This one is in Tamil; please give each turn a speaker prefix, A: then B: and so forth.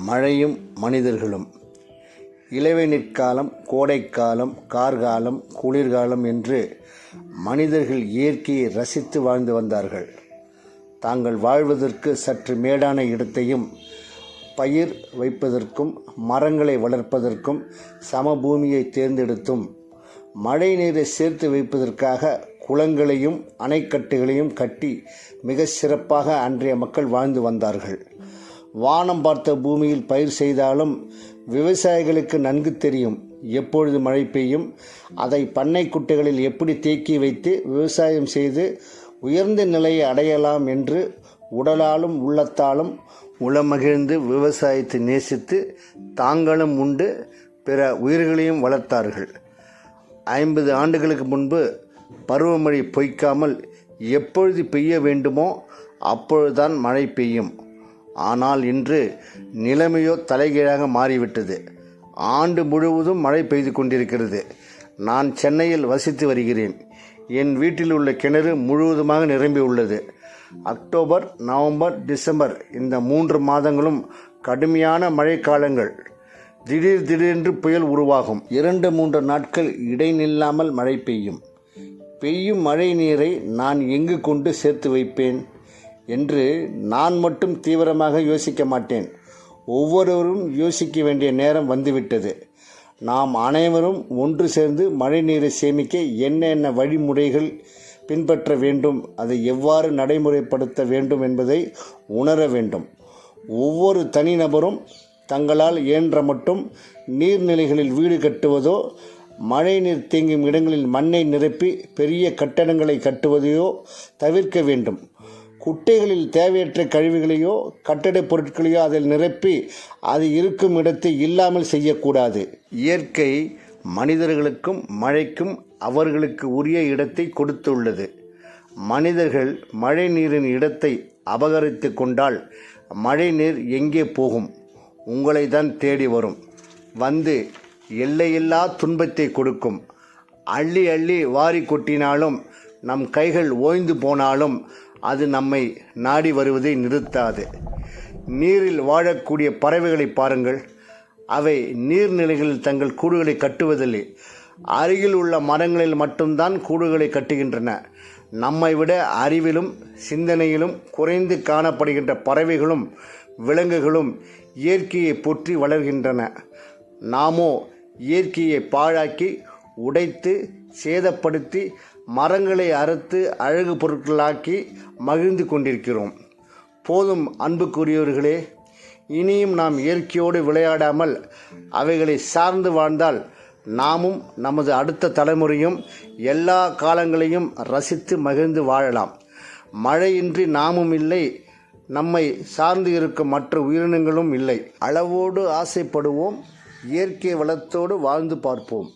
A: மழையும் மனிதர்களும். இளவேனிற்காலம், கோடைக்காலம், கார்காலம், குளிர்காலம் என்று மனிதர்கள் இயற்கையை ரசித்து வாழ்ந்து வந்தார்கள். தாங்கள் வாழ்வதற்கு சற்று மேடான இடத்தையும் பயிர் வைப்பதற்கும் மரங்களை வளர்ப்பதற்கும் சமபூமியை தேர்ந்தெடுத்தும் மழை நீரை சேர்த்து வைப்பதற்காக குளங்களையும் அணைக்கட்டுகளையும் கட்டி மிக சிறப்பாக அன்றைய மக்கள் வாழ்ந்து வந்தார்கள். வானம் பார்த்த பூமியில் பயிர் செய்தாலும் விவசாயிகளுக்கு நன்கு தெரியும் எப்பொழுது மழை பெய்யும், அதை பண்ணை குட்டைகளில் எப்படி தேக்கி வைத்து விவசாயம் செய்து உயர்ந்த நிலையை அடையலாம் என்று உடலாலும் உள்ளத்தாலும் உளமகிழ்ந்து விவசாயத்தை நேசித்து தாங்களும் உண்டு பிற உயிர்களையும் வளர்த்தார்கள். 50 ஆண்டுகளுக்கு முன்பு பருவமழை பொய்க்காமல் எப்பொழுது பெய்ய வேண்டுமோ அப்பொழுதுதான் மழை பெய்யும். ஆனால் இன்று நிலைமையோ தலைகீழாக மாறிவிட்டது. ஆண்டு முழுவதும் மழை பெய்து கொண்டிருக்கிறது. நான் சென்னையில் வசித்து வருகிறேன். என் வீட்டில் உள்ள கிணறு முழுவதுமாக நிரம்பி உள்ளது. அக்டோபர், நவம்பர், டிசம்பர் இந்த 3 மாதங்களும் கடுமையான மழைக்காலங்கள். திடீரென்று புயல் உருவாகும். 2-3 நாட்கள் இடைநில்லாமல் மழை பெய்யும். பெய்யும் மழை நீரை நான் எங்கு கொண்டு சேர்த்து வைப்பேன் என்று நான் மட்டும் தீவிரமாக யோசிக்க மாட்டேன். ஒவ்வொருவரும் யோசிக்க வேண்டிய நேரம் வந்துவிட்டது. நாம் அனைவரும் ஒன்று சேர்ந்து மழை நீரை சேமிக்க என்னென்ன வழிமுறைகள் பின்பற்ற வேண்டும், அதை எவ்வாறு நடைமுறைப்படுத்த வேண்டும் என்பதை உணர வேண்டும். ஒவ்வொரு தனிநபரும் தங்களால் இயன்ற மட்டும் நீர்நிலைகளில் வீடு கட்டுவதோ மழை நீர் தேங்கும் இடங்களில் மண்ணை நிரப்பி பெரிய கட்டடங்களை கட்டுவதையோ தவிர்க்க வேண்டும். குட்டைகளில் தேவையற்ற கழிவுகளையோ கட்டடப் பொருட்களையோ அதில் நிரப்பி அது இருக்கும் இடத்தை இல்லாமல் செய்யக்கூடாது. இயற்கை மனிதர்களுக்கும் மழைக்கும் அவர்களுக்கு உரிய இடத்தை கொடுத்துள்ளது. மனிதர்கள் மழை நீரின் இடத்தை அபகரித்து கொண்டால் மழை நீர் எங்கே போகும்? உங்களை தான் தேடி வரும். வந்து எல்லையில்லா துன்பத்தை கொடுக்கும். அள்ளி அள்ளி வாரி கொட்டினாலும் நம் கைகள் ஓய்ந்து போனாலும் அது நம்மை நாடி வருவதை நிறுத்தாது. நீரில் வாழக்கூடிய பறவைகளை பாருங்கள். அவை நீர்நிலைகளில் தங்கள் கூடுகளை கட்டுவதில்லை. அருகில் உள்ள மரங்களில் மட்டும்தான் கூடுகளை கட்டுகின்றன. நம்மை விட அறிவிலும் சிந்தனையிலும் குறைந்து காணப்படுகின்ற பறவைகளும் விலங்குகளும் இயற்கையை போற்றி வளர்கின்றன. நாமோ இயற்கையை பாழாக்கி உடைத்து சேதப்படுத்தி மரங்களை அறுத்து அழகு பொருட்களாக்கி மகிழ்ந்து கொண்டிருக்கிறோம். போதும் அன்புக்குரியவர்களே, இனியும் நாம் இயற்கையோடு விளையாடாமல் அவைகளை சார்ந்து வாழ்ந்தால் நாமும் நமது அடுத்த தலைமுறையும் எல்லா காலங்களையும் ரசித்து மகிழ்ந்து வாழலாம். மழையின்றி நாமும் இல்லை, நம்மை சார்ந்து இருக்கும் மற்ற உயிரினங்களும் இல்லை. அளவோடு ஆசைப்படுவோம், இயற்கை வளத்தோடு வாழ்ந்து பார்ப்போம்.